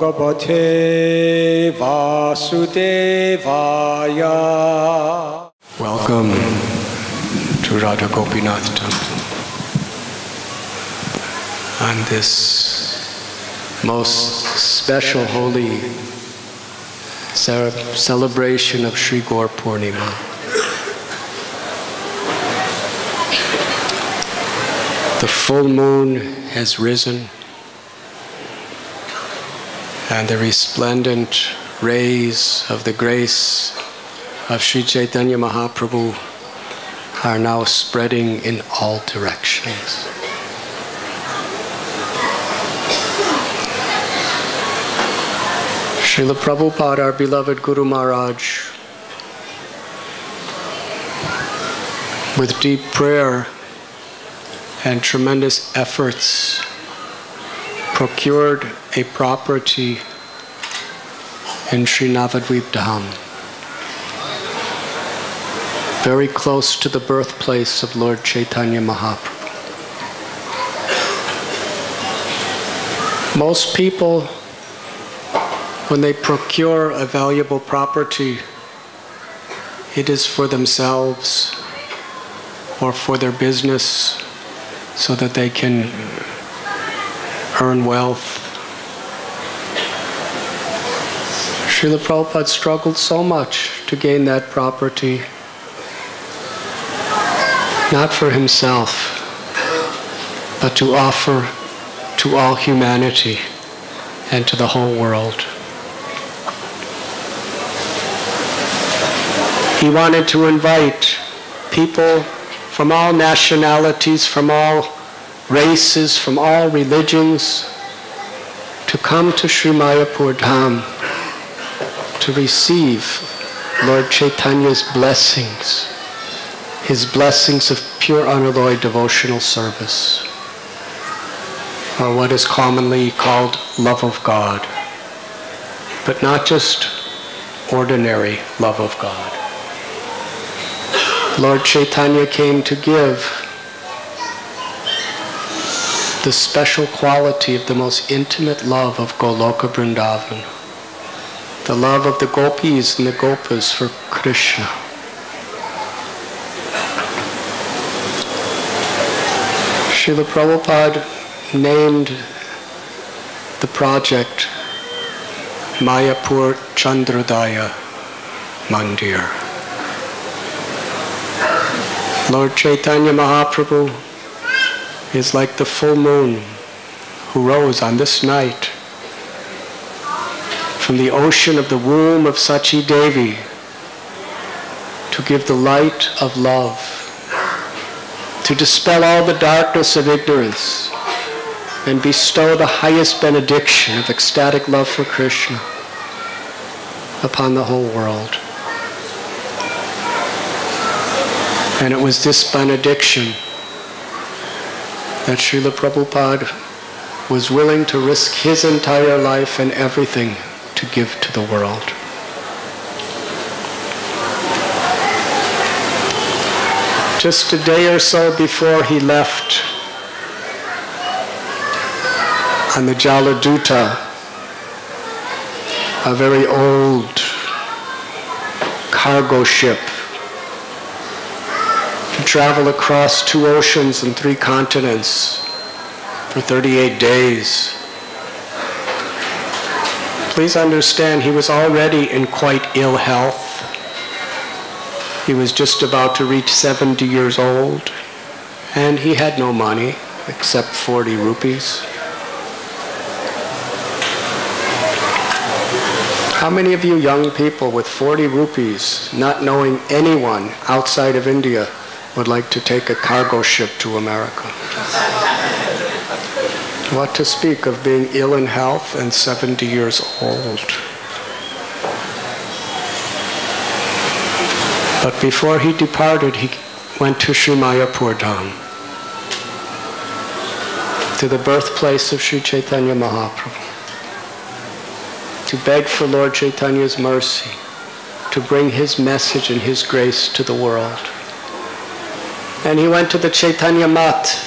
Bhagavate Vasudevaya. Welcome to Radha Gopinath Temple on this most special holy celebration of Sri Gaur Purnima. The full moon has risen, and the resplendent rays of the grace of Sri Caitanya Mahaprabhu are now spreading in all directions. Srila Prabhupada, our beloved Guru Maharaj, with deep prayer and tremendous efforts, procured a property in Sri Navadvip Dham, very close to the birthplace of Lord Chaitanya Mahaprabhu. Most people, when they procure a valuable property, it is for themselves or for their business so that they can earn wealth. Srila Prabhupada struggled so much to gain that property, not for himself, but to offer to all humanity and to the whole world. He wanted to invite people from all nationalities, from all races, from all religions, to come to Sri Mayapur Dham to receive Lord Chaitanya's blessings, his blessings of pure unalloyed devotional service, or what is commonly called love of God, but not just ordinary love of God. Lord Chaitanya came to give the special quality of the most intimate love of Goloka Vrindavan, the love of the gopis and the gopas for Krishna. Srila Prabhupada named the project Mayapur Chandrodaya Mandir. Lord Chaitanya Mahaprabhu is like the full moon who rose on this night from the ocean of the womb of Sachi Devi to give the light of love, to dispel all the darkness of ignorance and bestow the highest benediction of ecstatic love for Krishna upon the whole world. And it was this benediction that Srila Prabhupada was willing to risk his entire life and everything to give to the world. Just a day or so before he left on the Jaladuta, a very old cargo ship, to travel across 2 oceans and 3 continents for 38 days. Please understand, he was already in quite ill health. He was just about to reach 70 years old, and he had no money except 40 rupees. How many of you young people with 40 rupees, not knowing anyone outside of India, would like to take a cargo ship to America? What to speak of being ill in health and 70 years old. But before he departed, he went to Sri Mayapur Dham, to the birthplace of Sri Chaitanya Mahaprabhu, to beg for Lord Chaitanya's mercy, to bring his message and his grace to the world. And he went to the Chaitanya Mat,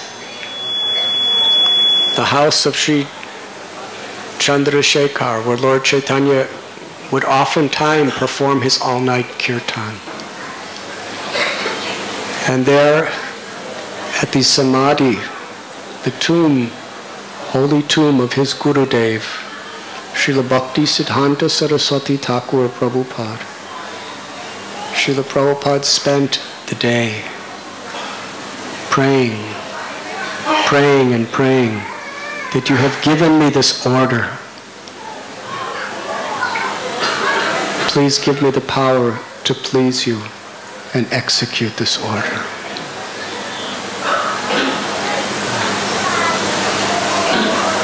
the house of Sri Chandrasekhar, where Lord Chaitanya would oftentimes perform his all-night kirtan. And there, at the Samadhi, the tomb, holy tomb of his Gurudev, Srila Bhakti Siddhanta Saraswati Thakur Prabhupada, Srila Prabhupada spent the day praying, praying and praying that you have given me this order. Please give me the power to please you and execute this order.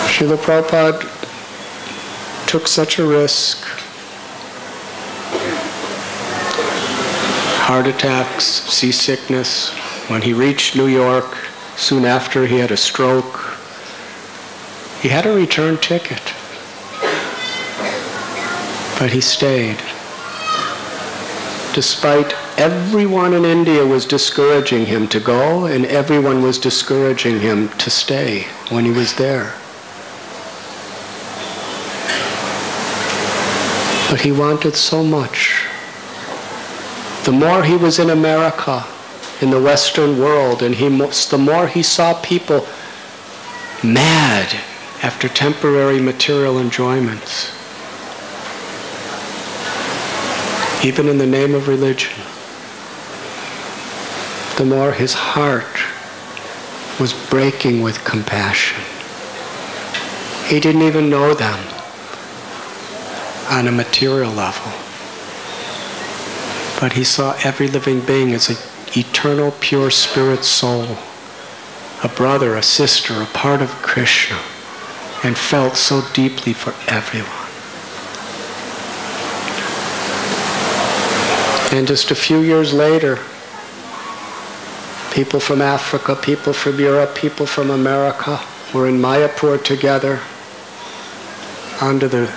Srila Prabhupada took such a risk. Heart attacks, seasickness. When he reached New York, soon after he had a stroke. He had a return ticket, but he stayed. Despite everyone in India was discouraging him to go, and everyone was discouraging him to stay when he was there. But he wanted so much. The more he was in America, in the Western world, and the more he saw people mad after temporary material enjoyments, even in the name of religion, the more his heart was breaking with compassion. He didn't even know them on a material level, but he saw every living being as an eternal, pure spirit soul, a brother, a sister, a part of Krishna, and felt so deeply for everyone. And just a few years later, people from Africa, people from Europe, people from America were in Mayapur together under the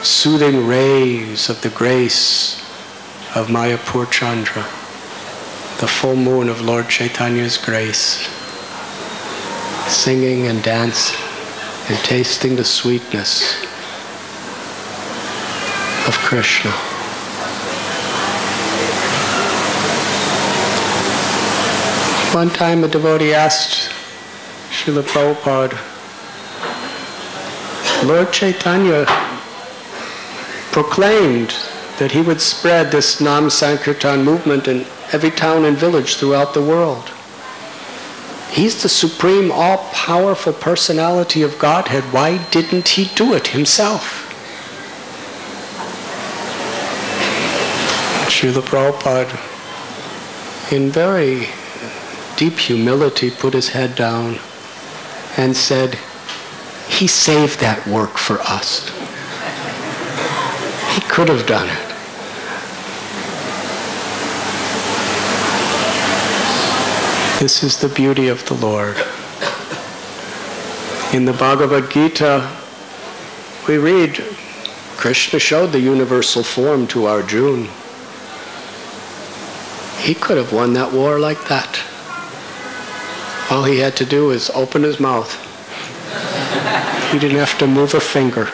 soothing rays of the grace of Mayapur Chandra, the full moon of Lord Chaitanya's grace, singing and dancing and tasting the sweetness of Krishna. One time a devotee asked Srila Prabhupada, Lord Chaitanya proclaimed that he would spread this Nam Sankirtan movement in every town and village throughout the world. He's the supreme, all-powerful personality of Godhead. Why didn't he do it himself? Srila Prabhupada, in very deep humility, put his head down and said, he saved that work for us. He could have done it. This is the beauty of the Lord. In the Bhagavad Gita, we read, Krishna showed the universal form to Arjuna. He could have won that war like that. All he had to do is open his mouth. He didn't have to move a finger.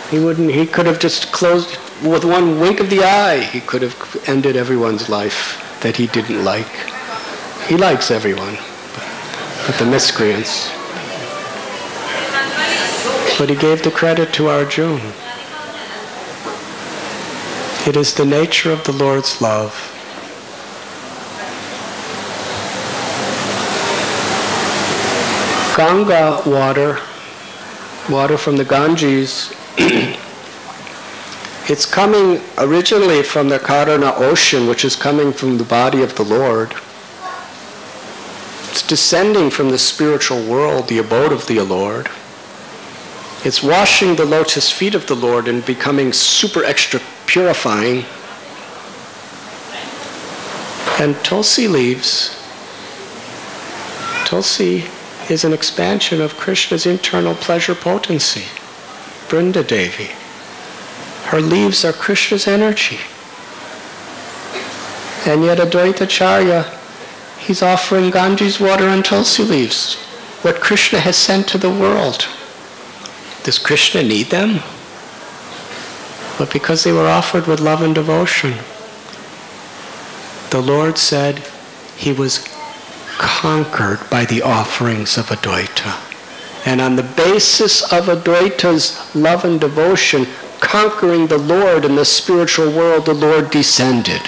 He could have just closed, with one wink of the eye, he could have ended everyone's life that he didn't like. He likes everyone, but the miscreants. But he gave the credit to Arjuna. It is the nature of the Lord's love. Ganga water from the Ganges, it's coming originally from the Karana ocean, which is coming from the body of the Lord. It's descending from the spiritual world, the abode of the Lord. It's washing the lotus feet of the Lord and becoming super extra purifying. And Tulsi leaves. Tulsi is an expansion of Krishna's internal pleasure potency, Brinda Devi. Her leaves are Krishna's energy. And yet Advaita Acharya, he's offering Ganges water and Tulsi leaves, what Krishna has sent to the world. Does Krishna need them? But because they were offered with love and devotion, the Lord said he was conquered by the offerings of Advaita. And on the basis of Advaita's love and devotion, conquering the Lord in the spiritual world, the Lord descended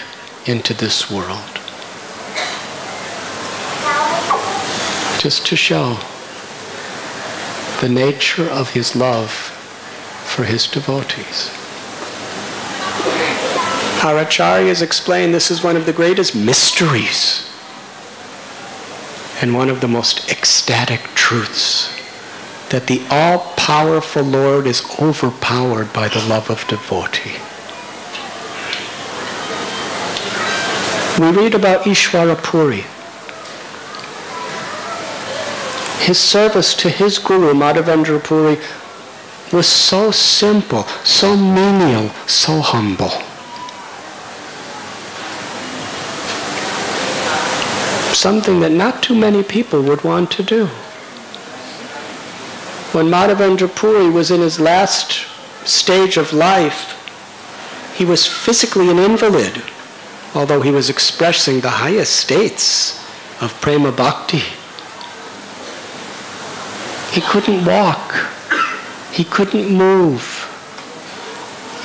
into this world. Just to show the nature of his love for his devotees. Our acharyas explain this is one of the greatest mysteries and one of the most ecstatic truths, that the all-powerful Lord is overpowered by the love of devotee. We read about Ishvara Puri. His service to his guru, Madhavendra Puri, was so simple, so menial, so humble. Something that not too many people would want to do. When Madhavendra Puri was in his last stage of life, he was physically an invalid, although he was expressing the highest states of prema bhakti. He couldn't walk. He couldn't move.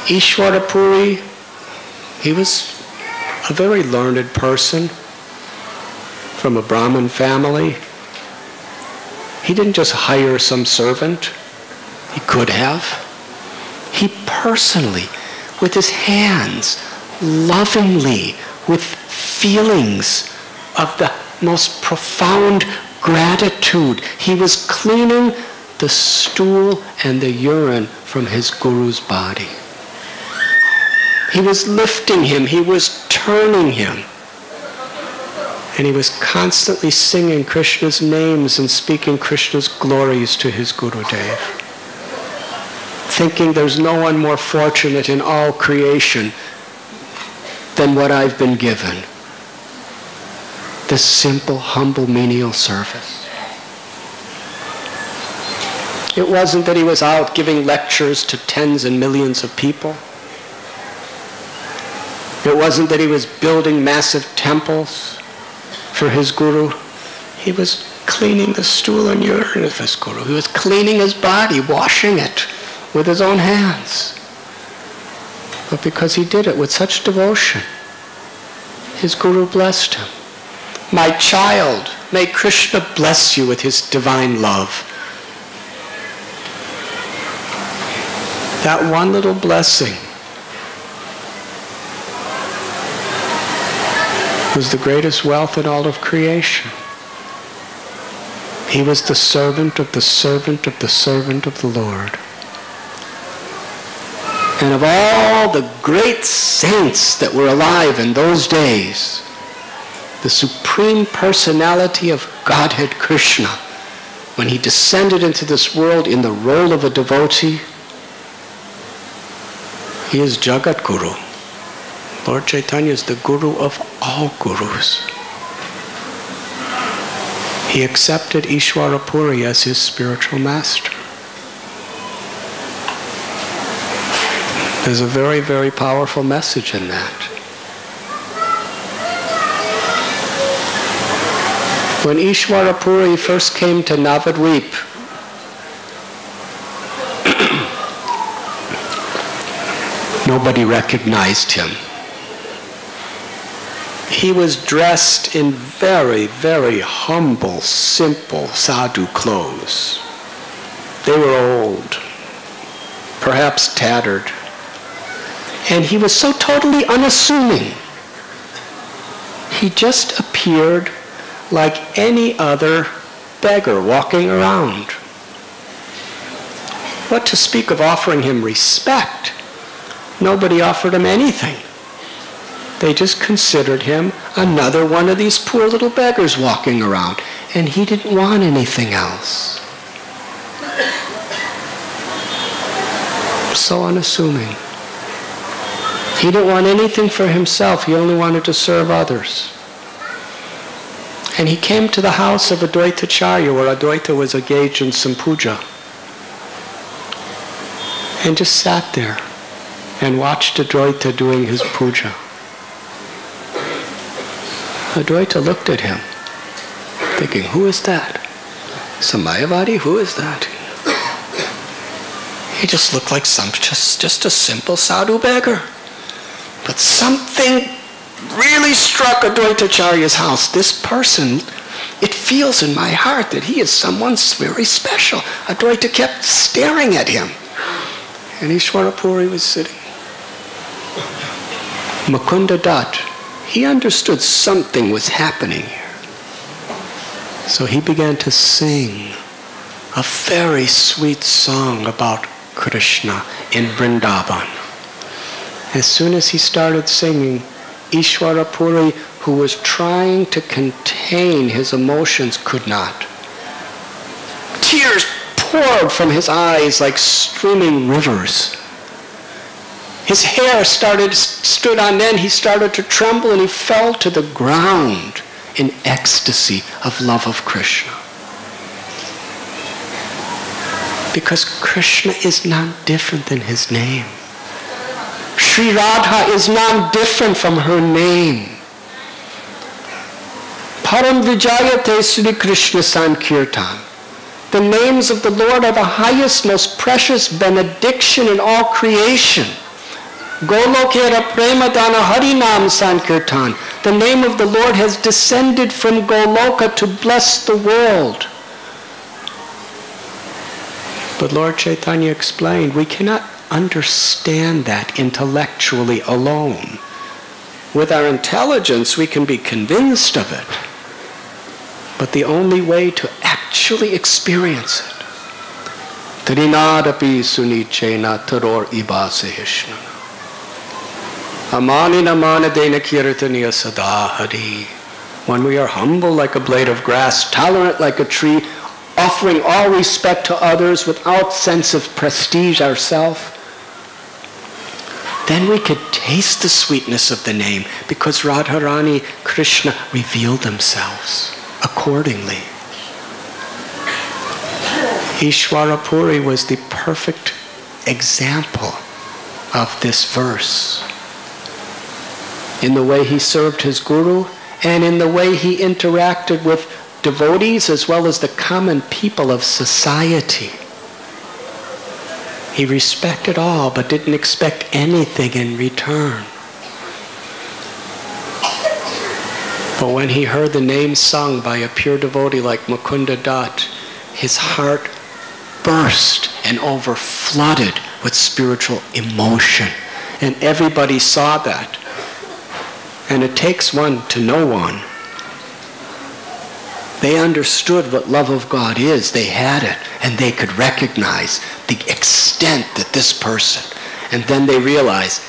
Ishvara Puri, he was a very learned person from a Brahmin family. He didn't just hire some servant. He could have. He personally, with his hands, lovingly, with feelings of the most profound gratitude, he was cleaning the stool and the urine from his guru's body. He was lifting him, he was turning him. And he was constantly singing Krishna's names and speaking Krishna's glories to his Gurudev, thinking there's no one more fortunate in all creation than what I've been given. This simple, humble, menial service. It wasn't that he was out giving lectures to tens and millions of people. It wasn't that he was building massive temples for his guru. He was cleaning the stool and urine of his guru. He was cleaning his body, washing it with his own hands. But because he did it with such devotion, his guru blessed him. My child, may Krishna bless you with his divine love. That one little blessing was the greatest wealth in all of creation. He was the servant of the servant of the servant of the Lord. And of all the great saints that were alive in those days, the supreme personality of Godhead Krishna, when he descended into this world in the role of a devotee, he is Jagat Guru. Lord Caitanya is the guru of all gurus. He accepted Ishvara Puri as his spiritual master. There's a very, very powerful message in that. When Ishvara Puri first came to Navadvip, nobody recognized him. He was dressed in very, very humble, simple sadhu clothes. They were old, perhaps tattered. And he was so totally unassuming. He just appeared like any other beggar walking around. What to speak of offering him respect? Nobody offered him anything. They just considered him another one of these poor little beggars walking around, and he didn't want anything else. So unassuming. He didn't want anything for himself, he only wanted to serve others. And he came to the house of Advaitacharya, where Advaita was engaged in some puja. and just sat there and watched Advaita doing his puja. Advaita looked at him, thinking, who is that? Some Mayavadi? Who is that? He just looked like just a simple sadhu beggar. But something really struck Advaitacharya's house. This person, it feels in my heart that he is someone very special. Advaita kept staring at him. And Ishwarapuri was sitting. Mukunda Dutt, he understood something was happening here. So he began to sing a very sweet song about Krishna in Vrindavan. As soon as he started singing, Ishwarapuri, who was trying to contain his emotions, could not. Tears poured from his eyes like streaming rivers. His hair stood on end, he started to tremble, and he fell to the ground in ecstasy of love of Krishna. Because Krishna is none different than his name. Sri Radha is none different from her name. Param Vijayate Sri Krishna Sankirtan. The names of the Lord are the highest, most precious benediction in all creation. Golokera Premadana Harinam Sankirtan. The name of the Lord has descended from Goloka to bless the world. But Lord Chaitanya explained, we cannot understand that intellectually alone. With our intelligence, we can be convinced of it. But the only way to actually experience it, Trinadapi Sunichena Taror Ibasehishna. Amanina Manadena Kirtaniya Sadahari. When we are humble like a blade of grass, tolerant like a tree, offering all respect to others without sense of prestige ourselves, then we could taste the sweetness of the name, because Radharani, Krishna revealed themselves accordingly. Ishwarapuri was the perfect example of this verse, in the way he served his guru and in the way he interacted with devotees as well as the common people of society. He respected all but didn't expect anything in return. But when he heard the name sung by a pure devotee like Mukunda Dutt, his heart burst and overflooded with spiritual emotion. And everybody saw that. And it takes one to know one. They understood what love of God is. They had it. And they could recognize the extent that this person. And then they realized,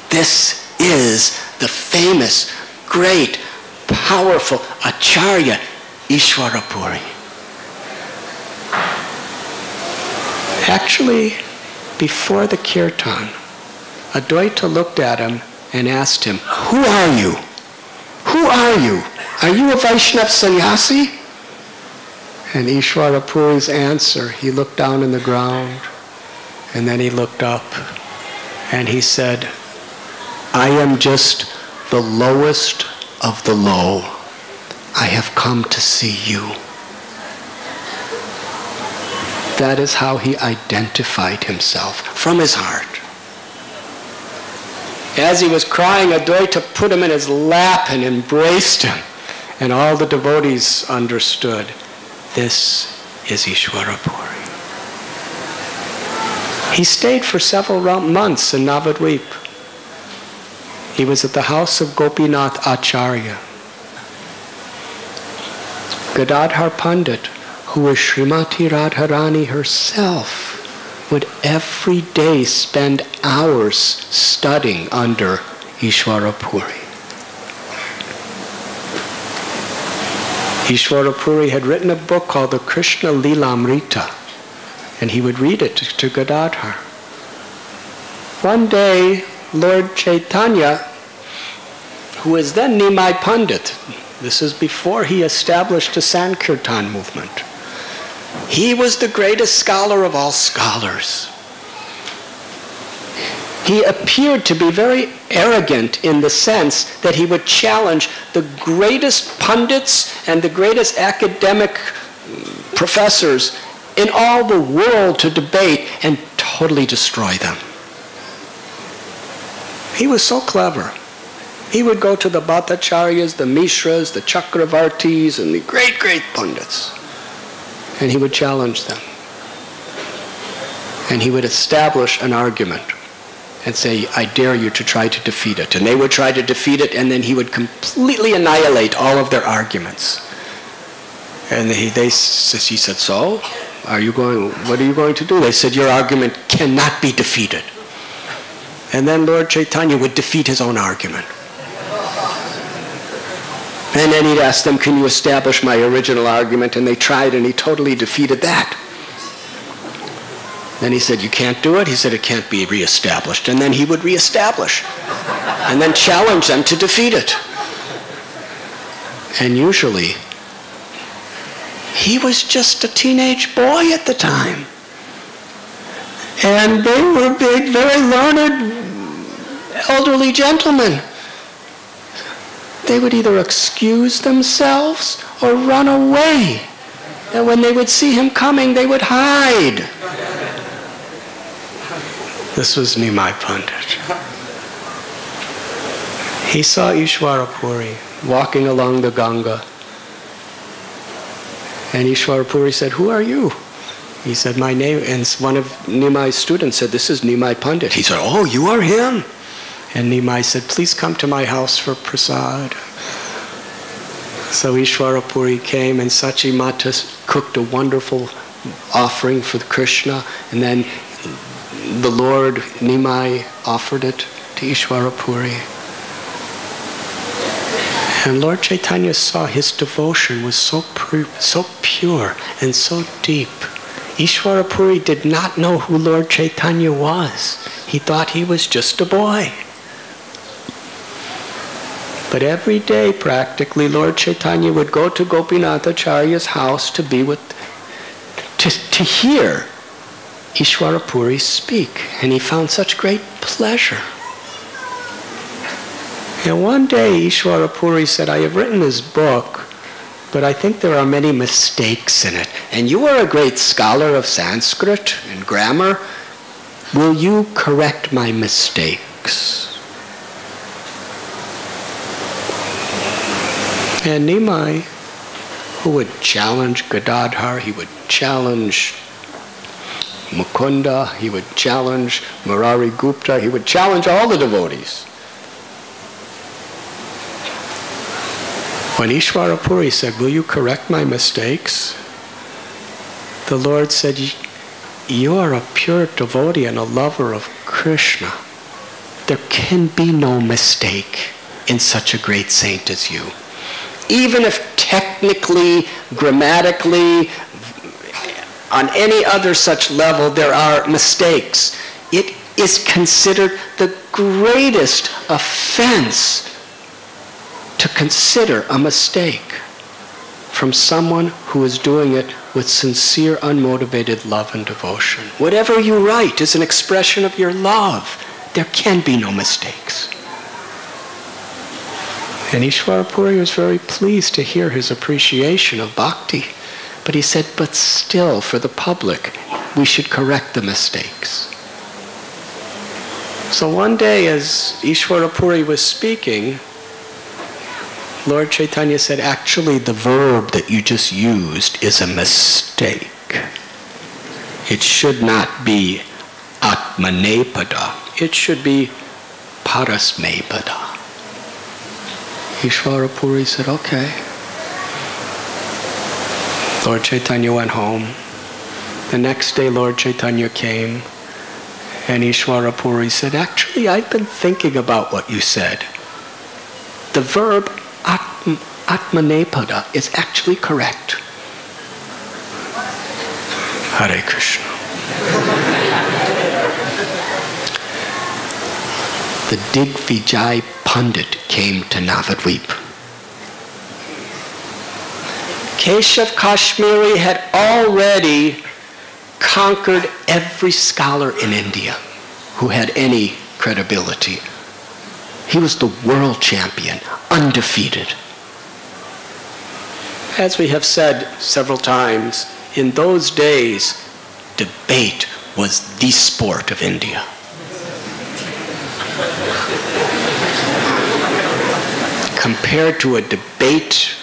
this is the famous, great, powerful Acharya Ishwarapuri. Actually, before the kirtan, Advaita looked at him and asked him, who are you? Who are you? Are you a Vaishnav sannyasi? And Ishwarapuri's answer, he looked down in the ground and then he looked up and he said, I am just the lowest of the low. I have come to see you. That is how he identified himself, from his heart. As he was crying, Advaita put him in his lap and embraced him. And all the devotees understood, this is Ishwarapuri. He stayed for several months in Navadvip. He was at the house of Gopinath Acharya. Gadadhar Pandit, who was Srimati Radharani herself, would every day spend hours studying under Ishwarapuri. Ishwarapuri had written a book called the Krishna Lilamrita, and he would read it to Gadadhar. One day, Lord Chaitanya, who was then Nimai Pandit, this is before he established the Sankirtan movement, he was the greatest scholar of all scholars. He appeared to be very arrogant in the sense that he would challenge the greatest pundits and the greatest academic professors in all the world to debate and totally destroy them. He was so clever. He would go to the Bhattacharyas, the Mishras, the Chakravartis, and the great, great pundits, and he would challenge them. And he would establish an argument and say, I dare you to try to defeat it. And they would try to defeat it, and then he would completely annihilate all of their arguments. And he said, so, what are you going to do? They said, your argument cannot be defeated. And then Lord Caitanya would defeat his own argument. And then he'd ask them, can you establish my original argument? And they tried, and he totally defeated that. Then he said, you can't do it? He said, it can't be reestablished. And then he would reestablish and then challenge them to defeat it. And usually, he was just a teenage boy at the time. And they were big, very learned, elderly gentlemen. They would either excuse themselves or run away. And when they would see him coming, they would hide. This was Nimai Pandit. He saw Ishwarapuri walking along the Ganga. And Ishwarapuri said, who are you? He said, my name, and one of Nimai's students said, this is Nimai Pandit. He said, oh, you are him. And Nimai said, please come to my house for prasad. So Ishwarapuri came, and Sachi Mata cooked a wonderful offering for Krishna, and then the Lord Nimai offered it to Ishwarapuri. And Lord Caitanya saw his devotion was so pure and so deep. Ishwarapuri did not know who Lord Caitanya was. He thought he was just a boy. But every day, practically, Lord Caitanya would go to Gopinathacharya's house to hear Ishwarapuri speak, and he found such great pleasure. And one day Ishwarapuri said, I have written this book, but I think there are many mistakes in it. And you are a great scholar of Sanskrit and grammar. Will you correct my mistakes? And Nimai, who would challenge Gadadhar, he would challenge Mukunda, he would challenge Murari Gupta, he would challenge all the devotees. When Ishwarapuri said, will you correct my mistakes? The Lord said, you are a pure devotee and a lover of Krishna. There can be no mistake in such a great saint as you. Even if technically, grammatically, on any other such level there are mistakes, it is considered the greatest offense to consider a mistake from someone who is doing it with sincere, unmotivated love and devotion. Whatever you write is an expression of your love. There can be no mistakes. And Ishwarapuri was very pleased to hear his appreciation of bhakti. But he said, but still, for the public, we should correct the mistakes. So one day, as Ishwarapuri was speaking, Lord Caitanya said, actually, the verb that you just used is a mistake. It should not be atmanepada. It should be parasmepada. Ishwarapuri said, okay. Lord Caitanya went home. The next day, Lord Caitanya came, and Ishwarapuri said, actually, I've been thinking about what you said. The verb atmanepada is actually correct. Hare Krishna. The Digvijay Pandit came to Navadvip. Keshav Kashmiri had already conquered every scholar in India who had any credibility. He was the world champion, undefeated. As we have said several times, in those days, debate was the sport of India. Compared to a debate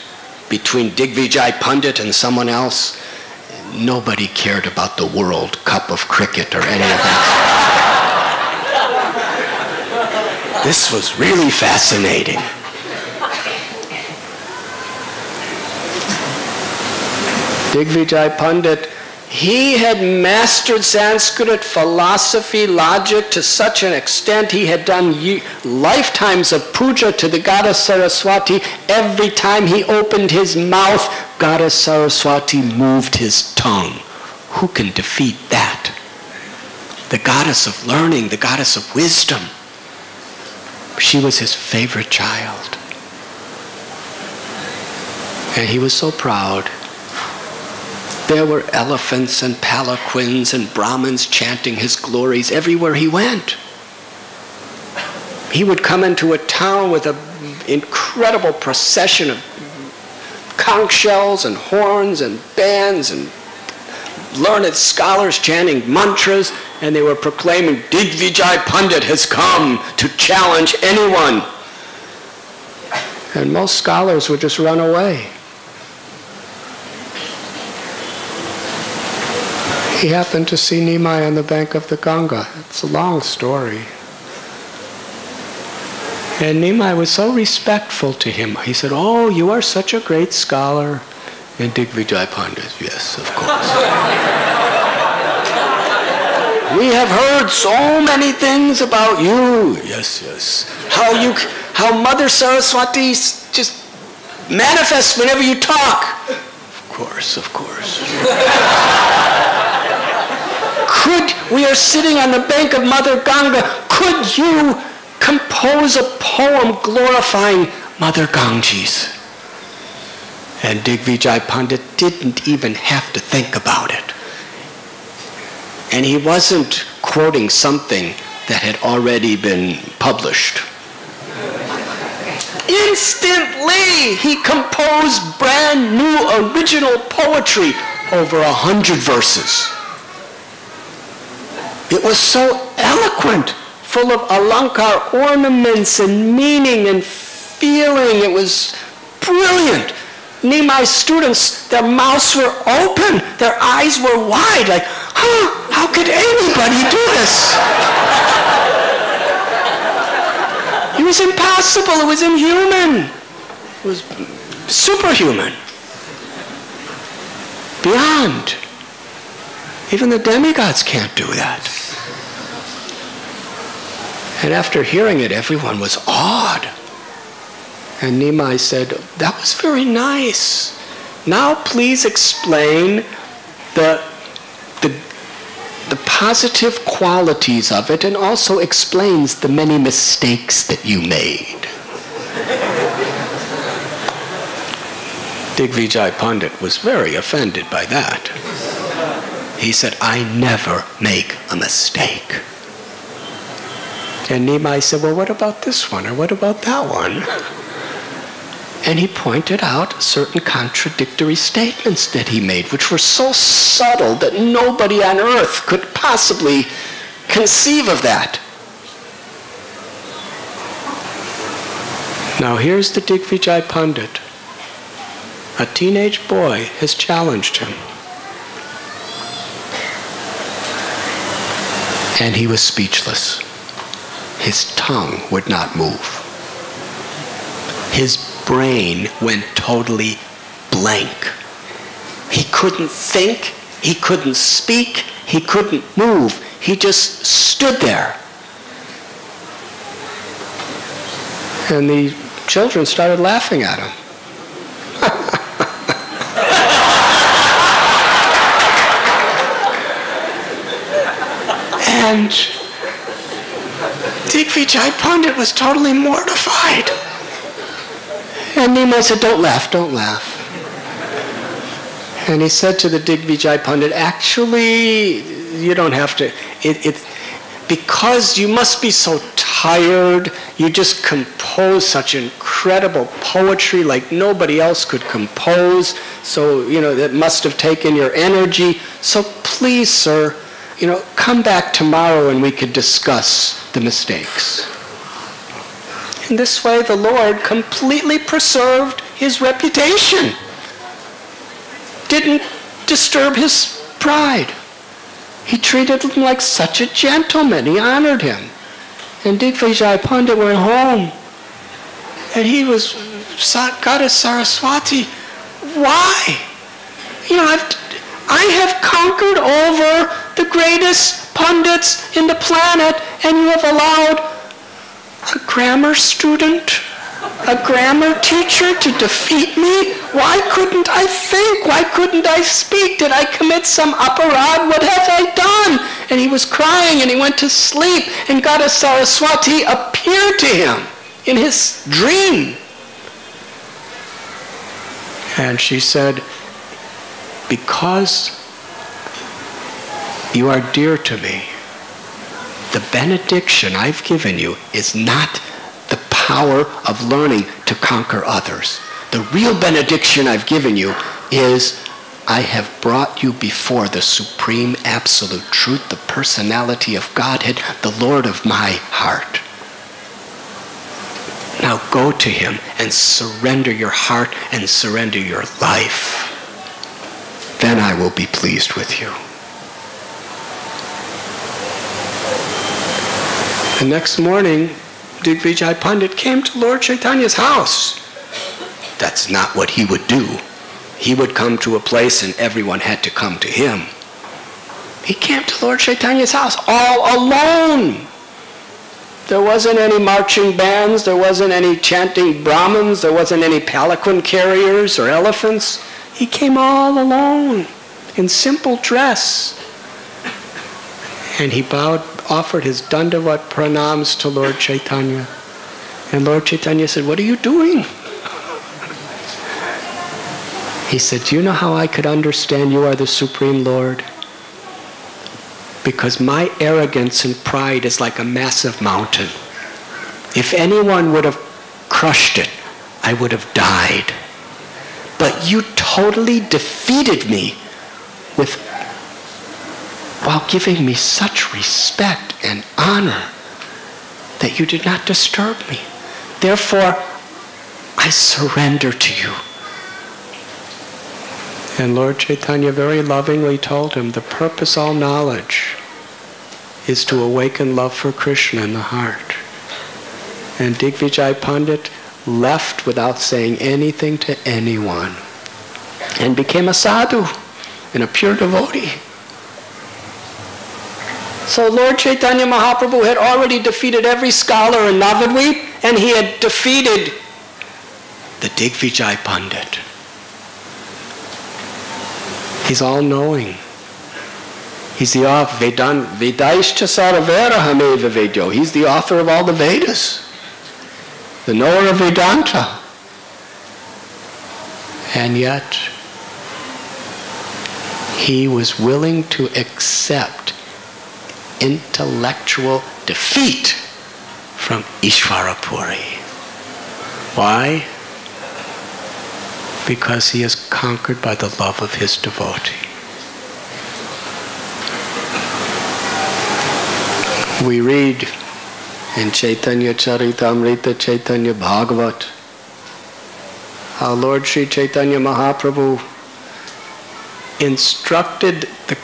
between Digvijay Pandit and someone else, nobody cared about the World Cup of cricket or any of that. This was really fascinating. Digvijay Pandit, he had mastered Sanskrit, philosophy, logic to such an extent he had done lifetimes of puja to the goddess Saraswati. Every time he opened his mouth, goddess Saraswati moved his tongue. Who can defeat that? The goddess of learning, the goddess of wisdom. She was his favorite child. And he was so proud. There were elephants and palanquins and Brahmins chanting his glories everywhere he went. He would come into a town with an incredible procession of conch shells and horns and bands and learned scholars chanting mantras, and they were proclaiming, Digvijay Pandit has come to challenge anyone. And most scholars would just run away. He happened to see Nimai on the bank of the Ganga. It's a long story. And Nimai was so respectful to him. He said, oh, you are such a great scholar. And Digvijay Pandit, yes, of course. We have heard so many things about you. Yes, yes. How Mother Saraswati just manifests whenever you talk. Of course, of course. We are sitting on the bank of Mother Ganga. Could you compose a poem glorifying Mother Ganges? And Digvijay Pandit didn't even have to think about it. And he wasn't quoting something that had already been published. Instantly, he composed brand new original poetry, over 100 verses. It was so eloquent, full of alankar ornaments and meaning and feeling. It was brilliant. Nimai's students, their mouths were open, their eyes were wide, like, how could anybody do this? It was impossible, it was inhuman. It was superhuman. Beyond. Even the demigods can't do that. And after hearing it, everyone was awed. And Nimai said, that was very nice. Now please explain the positive qualities of it, and also explains the many mistakes that you made. Digvijay Pandit was very offended by that. He said, I never make a mistake. And Nimai said, well, what about this one? Or what about that one? And he pointed out certain contradictory statements that he made, which were so subtle that nobody on earth could possibly conceive of that. Now here's the Digvijay Pandit. A teenage boy has challenged him. And he was speechless. His tongue would not move. His brain went totally blank. He couldn't think, he couldn't speak, he couldn't move. He just stood there. And the children started laughing at him. And Digvijay Pandit was totally mortified. And Nimai said, don't laugh, don't laugh. And he said to the Digvijay Pandit, actually, you don't have to, because you must be so tired, you just compose such incredible poetry like nobody else could compose. So, that must have taken your energy. So please, sir, come back tomorrow and we could discuss the mistakes. In this way, the Lord completely preserved his reputation. Didn't disturb his pride. He treated him like such a gentleman. He honored him. And Digvijay Pandit went home. And he was, Goddess Saraswati, why? I have conquered over the greatest pundits in the planet, and you have allowed a grammar student, a grammar teacher to defeat me? Why couldn't I think? Why couldn't I speak? Did I commit some aparad? What have I done? And he was crying and he went to sleep, and Goddess Saraswati appeared to him in his dream. And she said, because you are dear to me, the benediction I've given you is not the power of learning to conquer others. The real benediction I've given you is I have brought you before the supreme absolute truth, the personality of Godhead, the Lord of my heart. Now go to him and surrender your heart and surrender your life. Then I will be pleased with you. The next morning, Digvijay Pandit came to Lord Chaitanya's house. That's not what he would do. He would come to a place and everyone had to come to him. He came to Lord Chaitanya's house all alone. There wasn't any marching bands, there wasn't any chanting Brahmins, there wasn't any palanquin carriers or elephants. He came all alone in simple dress. And he offered his Dandavat pranams to Lord Chaitanya. And Lord Chaitanya said, what are you doing? He said, do you know how I could understand you are the Supreme Lord? Because my arrogance and pride is like a massive mountain. If anyone would have crushed it, I would have died. But you totally defeated me while giving me such respect and honor that you did not disturb me. Therefore, I surrender to you. And Lord Chaitanya very lovingly told him the purpose of all knowledge is to awaken love for Krishna in the heart. And Digvijay Pandit left without saying anything to anyone and became a sadhu and a pure devotee. So Lord Chaitanya Mahaprabhu had already defeated every scholar in Navadvip, and he had defeated the Digvijay Pandit. He's all-knowing. He's the author. Vedaishcha Saravera Hameva Vedyo. He's the author of all the Vedas. The knower of Vedanta. And yet, he was willing to accept intellectual defeat from Ishvarapuri. Why? Because he is conquered by the love of his devotee. We read in Chaitanya Charitamrita, Chaitanya Bhagavat, how Lord Sri Chaitanya Mahaprabhu instructed the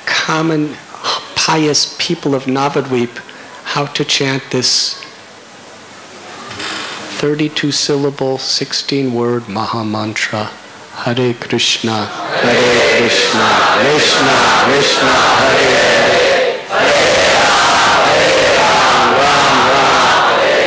common pious people of Navadvip how to chant this 32-syllable, 16-word Maha Mantra, Hare Krishna, Hare Krishna, Krishna Krishna, Hare Hare, Hare Ram, Ram Ram, Hare.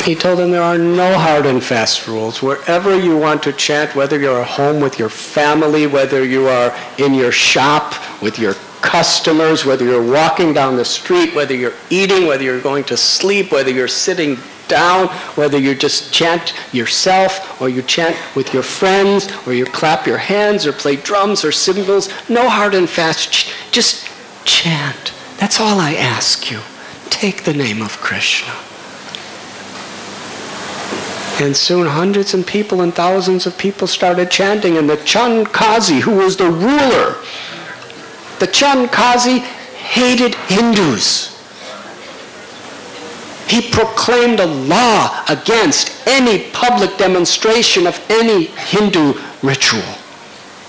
He told them there are no hard and fast rules. Wherever you want to chant, whether you're at home with your family, whether you are in your shop with your customers, whether you're walking down the street, whether you're eating, whether you're going to sleep, whether you're sitting down, whether you just chant yourself or you chant with your friends or you clap your hands or play drums or cymbals. No hard and fast. Just chant. That's all I ask you. Take the name of Krishna. And soon hundreds of people and thousands of people started chanting, and the Chand Kazi, who was the ruler, the Chand Kazi hated Hindus. He proclaimed a law against any public demonstration of any Hindu ritual,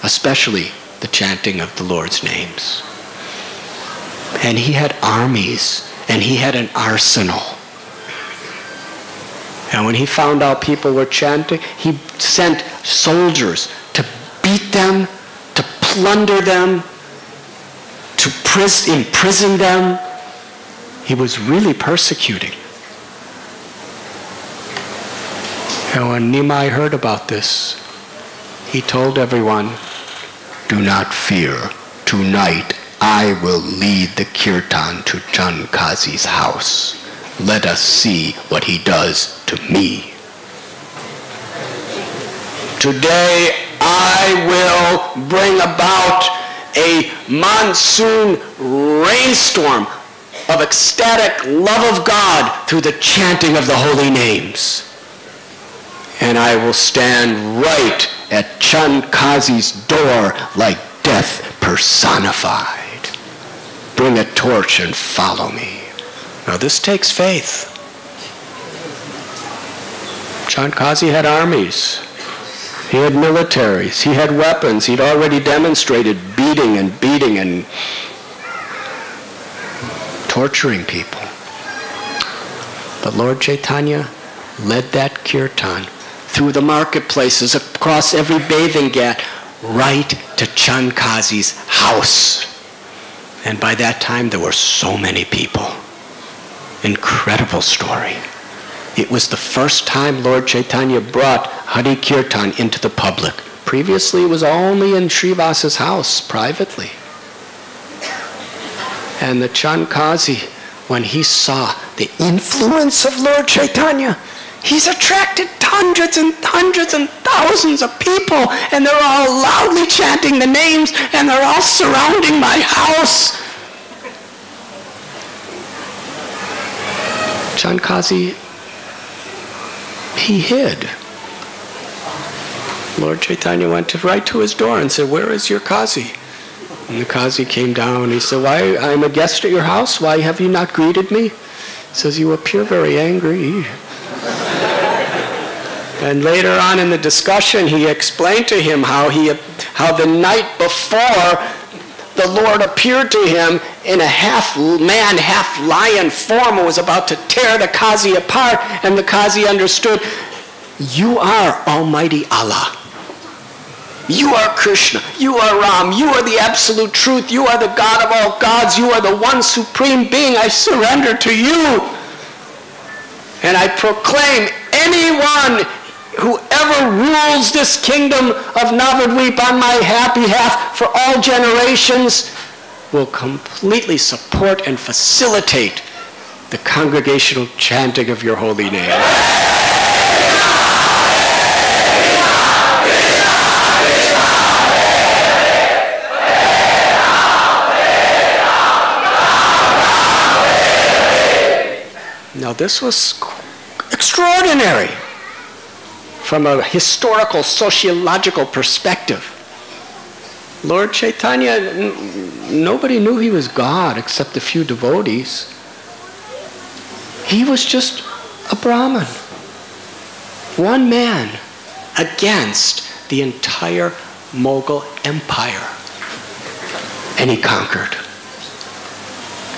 especially the chanting of the Lord's names. And he had armies, and he had an arsenal. And when he found out people were chanting, he sent soldiers to beat them, to plunder them, to imprison them. He was really persecuting. And when Nimai heard about this, he told everyone, "Do not fear. Tonight I will lead the kirtan to Chand Kazi's house. Let us see what he does to me. Today I will bring about a monsoon rainstorm of ecstatic love of God through the chanting of the holy names. And I will stand right at Chand Kazi's door like death personified. Bring a torch and follow me." Now this takes faith. Chand Kazi had armies. He had militaries. He had weapons. He'd already demonstrated beating and torturing people. But Lord Chaitanya led that kirtan through the marketplaces, across every bathing ghat, right to Chand Kazi's house. And by that time there were so many people. Incredible story. It was the first time Lord Chaitanya brought Hari Kirtan into the public. Previously it was only in Srivasa's house, privately. And the Chand Kazi, when he saw the influence of Lord Chaitanya, he's attracted hundreds and thousands of people, and they're all loudly chanting the names, and they're all surrounding my house. Chand Kazi, he hid. Lord Chaitanya went right to his door and said, "Where is your Kazi?" And the Kazi came down. He said, "Why, I'm a guest at your house. Why have you not greeted me?" He says, "You appear very angry." And later on in the discussion, he explained to him how the night before the Lord appeared to him in a half-man, half-lion form and was about to tear the Kazi apart. And the Kazi understood, "You are Almighty Allah. You are Krishna. You are Ram. You are the absolute truth. You are the God of all gods. You are the one supreme being. I surrender to you. And I proclaim anyone whoever rules this kingdom of Navadvip on my behalf for all generations will completely support and facilitate the congregational chanting of your holy name." Now this was extraordinary from a historical, sociological perspective. Lord Chaitanya, nobody knew he was God except a few devotees. He was just a Brahmin. One man against the entire Mughal Empire. And he conquered.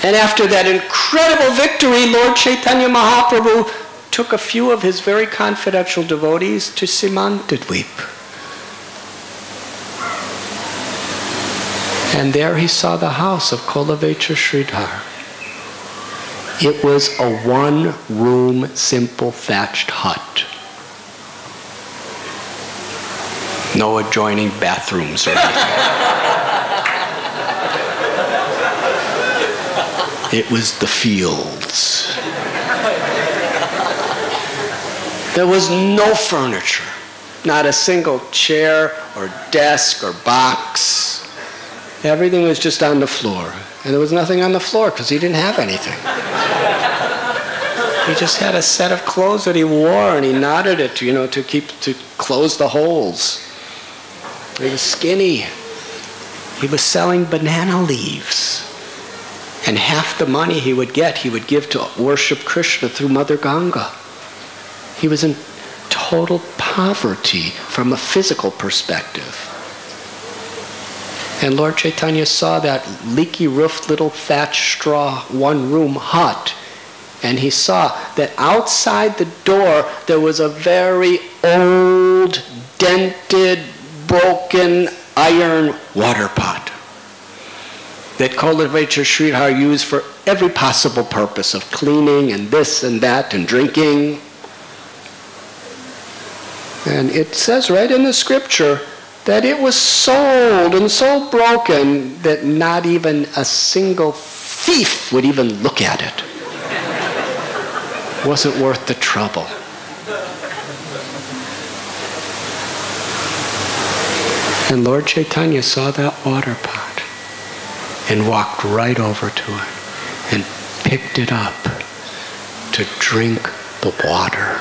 And after that incredible victory, Lord Chaitanya Mahaprabhu took a few of his very confidential devotees to Simantadweep. And there he saw the house of Kolavecha Sridhar. It was a one-room, simple thatched hut. No adjoining bathrooms or anything. It was the fields. There was no furniture, not a single chair or desk or box. Everything was just on the floor. And there was nothing on the floor because he didn't have anything. He just had a set of clothes that he wore, and he knotted it, to close the holes. He was skinny. He was selling banana leaves. And half the money he would get, he would give to worship Krishna through Mother Ganga. He was in total poverty from a physical perspective. And Lord Chaitanya saw that leaky-roofed little thatched straw one-room hut. And he saw that outside the door there was a very old, dented, broken iron water pot that Kultivachar Sridhar used for every possible purpose of cleaning and this and that and drinking. And it says right in the scripture that it was so old and so broken that not even a single thief would even look at it. Wasn't worth the trouble. And Lord Chaitanya saw that water pot and walked right over to it and picked it up to drink the water.